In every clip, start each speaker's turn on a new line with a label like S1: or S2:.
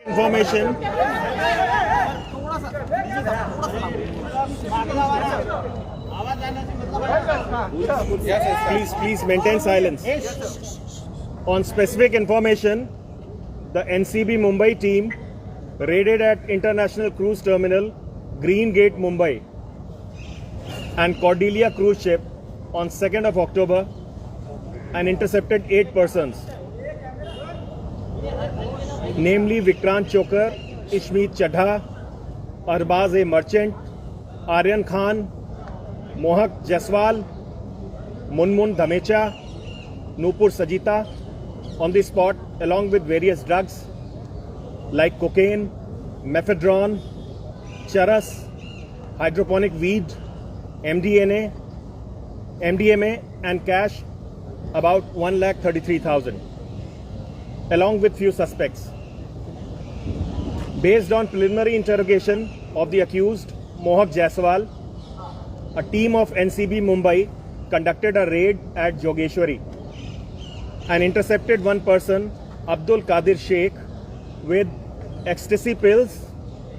S1: Information. Please maintain silence. On specific information, the NCB Mumbai team raided at International Cruise Terminal, Green Gate, Mumbai, and Cordelia cruise ship on 2nd of October and intercepted 8 persons, namely Vikrant Chokar, Ishmeet Chadha, Arbaz A. Merchant, Aryan Khan, Mohak Jaiswal, Munmun Dhamecha, Nupur Sajita on the spot, along with various drugs like cocaine, mephedrone, charas, hydroponic weed, MDMA, and cash about 1,33,000, along with few suspects. Based on preliminary interrogation of the accused, Mohak Jaiswal, a team of NCB Mumbai conducted a raid at Jogeshwari and intercepted one person, Abdul Qadir Sheikh, with ecstasy pills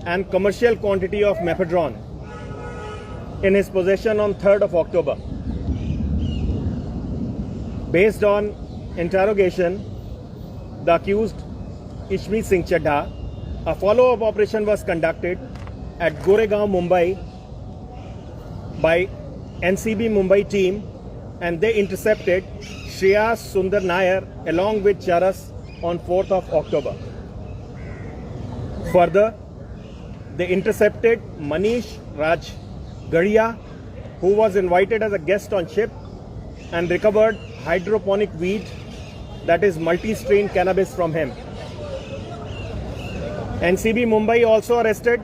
S1: and commercial quantity of mephedrone in his possession on 3rd of October. Based on interrogation, the accused Ishmeet Singh Chadha, a follow-up operation was conducted at Goregaon, Mumbai by NCB Mumbai team, and they intercepted Shreyas Sundar Nair along with charas on 4th of October. Further, they intercepted Manish Raj Gadia, who was invited as a guest on ship, and recovered hydroponic weed, that is multi-strain cannabis, from him. NCB Mumbai also arrested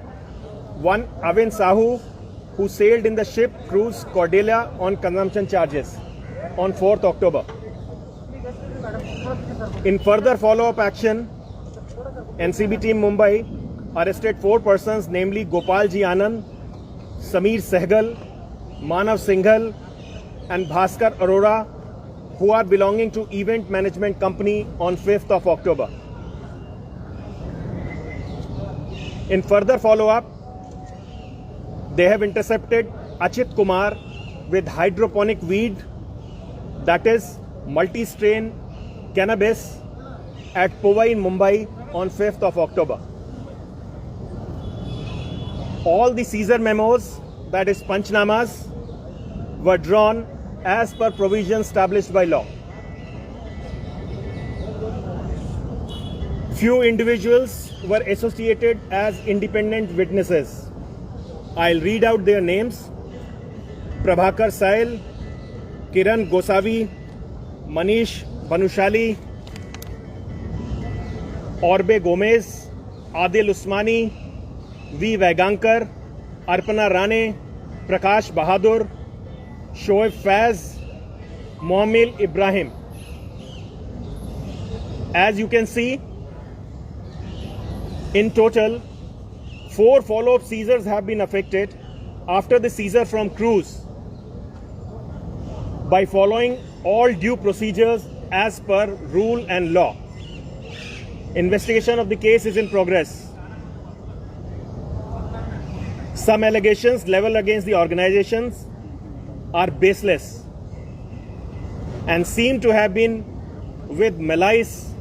S1: one Avin Sahu, who sailed in the ship cruise Cordelia on consumption charges on 4th October. In further follow-up action, NCB team Mumbai arrested 4 persons, namely Gopal Ji Anand, Sameer Sehgal, Manav Singhal, and Bhaskar Arora, who are belonging to Event Management Company on 5th of October. In further follow-up, they have intercepted Achit Kumar with hydroponic weed, that is multi-strain cannabis, at Powai in Mumbai on 5th of October. All the seizure memos, that is Panchnamas, were drawn as per provisions established by law. Few individuals were associated as independent witnesses. I'll read out their names: Prabhakar Sail, Kiran Gosavi, Manish Banushali, Orbe Gomez, Adil Usmani, V. Vagankar, Arpana Rane, Prakash Bahadur, Shoaib Faz, Mohammed Ibrahim. As you can see, in total, 4 follow-up seizures have been effected after the seizure from cruise by following all due procedures as per rule and law. Investigation of the case is in progress. Some allegations leveled against the organizations are baseless and seem to have been with malice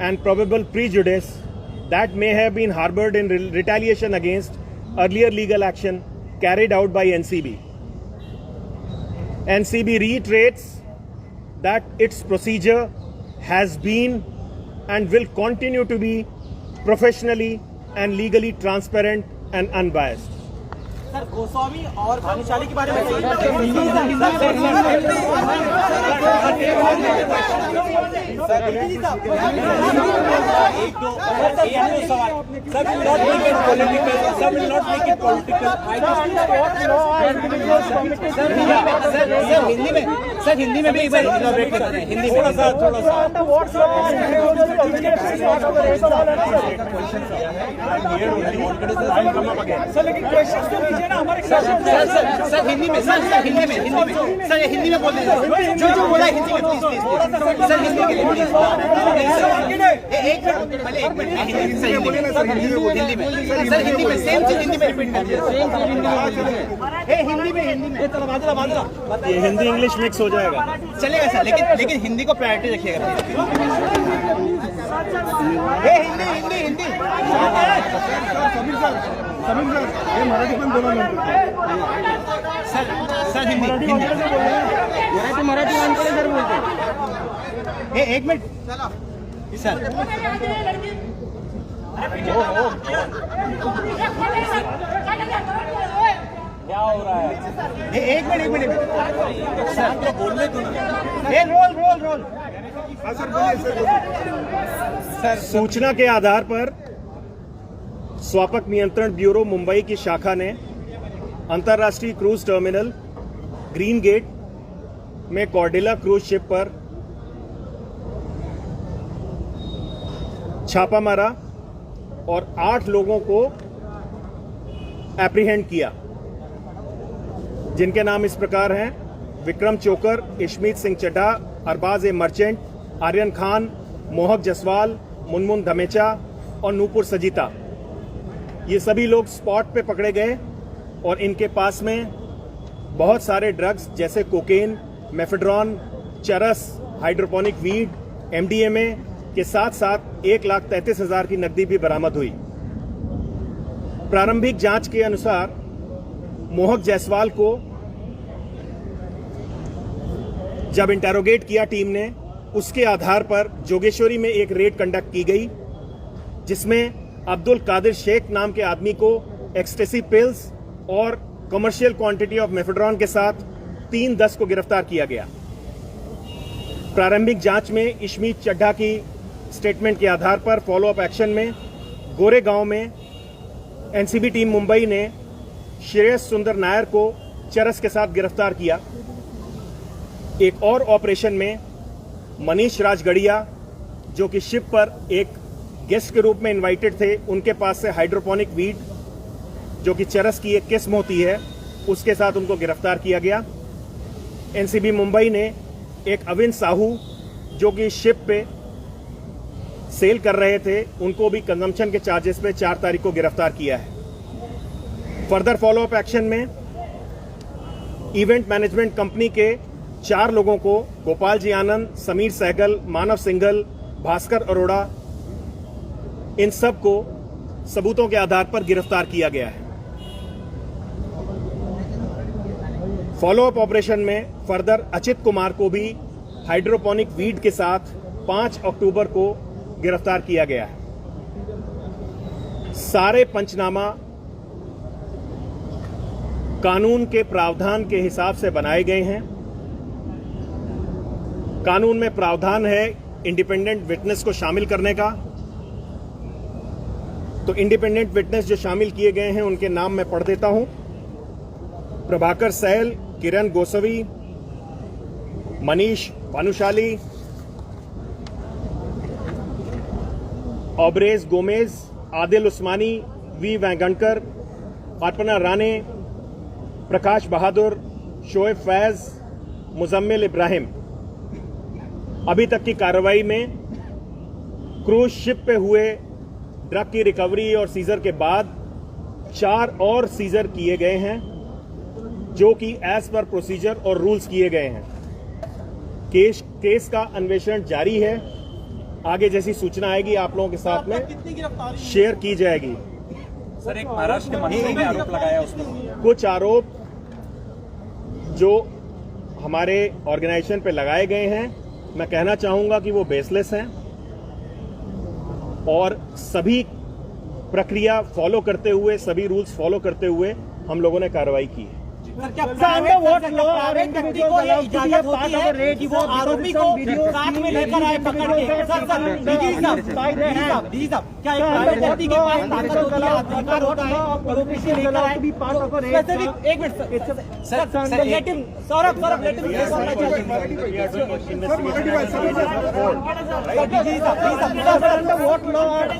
S1: and probable prejudice that may have been harbored in retaliation against earlier legal action carried out by NCB. NCB reiterates that its procedure has been and will continue to be professionally and legally transparent and unbiased.
S2: Sir Goswami और भानुशाली के बारे में sir Hindi में भी एक बार हिंदी में थोड़ा सा सर हिंदी में सर हिंदी में बोल दीजिए जो बोला हिंदी में प्लीज सर हिंदी के लिए एक मिनट हिंदी में सेम चीज हिंदी में रिपीट कर दीजिए हिंदी में
S1: ये हिंदी इंग्लिश मिक्स हो जाएगा,
S2: चलेगा सर, लेकिन हिंदी को प्रायोरिटी रखिएगा। हिंदी
S3: हे मराठी पण बोला नंतर
S2: सर हिंदी मराठी माणसाला सर बोलते हे एक मिनिट सर क्या हो रहा है एक मिनट सर बोलने दो रोल
S1: सर सूचना के आधार पर स्वापक नियंत्रण ब्यूरो मुंबई की शाखा ने अंतर्राष्ट्रीय क्रूज टर्मिनल ग्रीन गेट में कॉर्डेला क्रूज शिप पर छापा मारा और 8 लोगों को एप्रीहेंड किया, जिनके नाम इस प्रकार हैं: विक्रम चोकर, इशमीत सिंह चड्ढा, अरबाज ए मर्चेंट, आर्यन खान, मोहक जसवाल, मुनमुन धमेचा और नूपुर सजीता। ये सभी लोग स्पॉट पे पकड़े गए और इनके पास में बहुत सारे ड्रग्स जैसे कोकेन, मेफेड्रॉन, चरस, हाइड्रोपोनिक वीड, एमडीएमए के साथ साथ 1,33,000 की नकदी भी बरामद हुई। प्रारंभिक जांच के अनुसार मोहक जायसवाल को जब इंटेरोगेट किया टीम ने, उसके आधार पर जोगेश्वरी में एक रेड कंडक्ट की गई, जिसमें अब्दुल कादिर शेख नाम के आदमी को एक्सटेसी पिल्स और कमर्शियल क्वांटिटी ऑफ मेफेड्रॉन के साथ 3/10 को गिरफ्तार किया गया। प्रारंभिक जांच में इशमीत चड्ढा की स्टेटमेंट के आधार पर फॉलोअप एक्शन में गोरेगांव में एनसीबी टीम मुंबई ने श्रेयस सुंदर नायर को चरस के साथ गिरफ्तार किया। एक और ऑपरेशन में मनीष राजगढ़िया, जो कि शिप पर एक गेस्ट के रूप में इनवाइटेड थे, उनके पास से हाइड्रोपोनिक वीड, जो कि चरस की एक किस्म होती है, उसके साथ उनको गिरफ्तार किया गया। एनसीबी मुंबई ने एक अविन साहू, जो कि शिप पे सेल कर रहे थे, उनको भी कंजम्पशन के चार्जेस पे 4 तारीख को गिरफ्तार किया है। फर्दर फॉलोअप एक्शन में इवेंट मैनेजमेंट कंपनी के 4 लोगों को, गोपाल जी आनंद, समीर सहगल, मानव सिंघल, भास्कर अरोड़ा, इन सब को सबूतों के आधार पर गिरफ्तार किया गया है। फॉलोअप ऑपरेशन में फर्दर अचित कुमार को भी हाइड्रोपोनिक वीड के साथ 5 अक्टूबर को गिरफ्तार किया गया है। सारे पंचनामा कानून के प्रावधान के हिसाब से बनाए गए हैं। कानून में प्रावधान है इंडिपेंडेंट विटनेस को शामिल करने का। तो इंडिपेंडेंट विटनेस जो शामिल किए गए हैं उनके नाम मैं पढ़ देता हूं: प्रभाकर सहल, किरण गोसावी, मनीष भानुशाली, ऑब्रेज गोमेज, आदिल उस्मानी, वी वैंगणकर, अर्पणा राणे, प्रकाश बहादुर, शोएब फैज, मुजम्मिल इब्राहिम। अभी तक की कार्रवाई में क्रूज शिप पे हुए ड्रग की रिकवरी और सीजर के बाद 4 और सीजर किए गए हैं, जो कि एज पर प्रोसीजर और रूल्स किए गए हैं। केस का अन्वेषण जारी है। आगे जैसी सूचना आएगी आप लोगों के साथ में शेयर की जाएगी।
S4: सर, एक महाराष्ट्र के मंत्री ने आरोप लगाया, उसमें
S1: कुछ आरोप जो हमारे ऑर्गेनाइजेशन पे लगाए गए हैं, मैं कहना चाहूंगा कि वो बेसलेस हैं और सभी प्रक्रिया फॉलो करते हुए, सभी रूल्स फॉलो करते हुए हम लोगों ने कार्रवाई की है।
S2: आरोपी को साथ में लेकर आए पकड़ के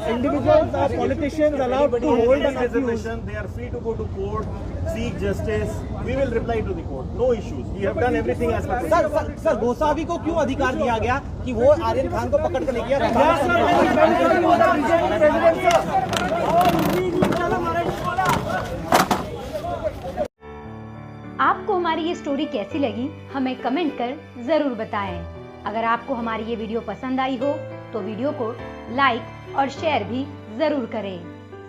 S1: Individuals or politicians allowed to hold an accused. They are free to go to court. seek justice. We will reply to the court. No issues. We have done everything as per procedure.
S2: Sir Gosavi को क्यों अधिकार दिया गया कि वो आर्यन खान को पकड़ कर ले गया?
S5: आपको हमारी ये स्टोरी कैसी लगी हमें कमेंट कर जरूर बताएं। अगर आपको हमारी ये वीडियो पसंद आई हो तो वीडियो को लाइक और शेयर भी जरूर करें।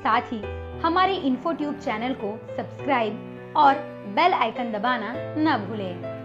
S5: साथ ही हमारे इन्फो ट्यूब चैनल को सब्सक्राइब और बेल आइकन दबाना न भूलें।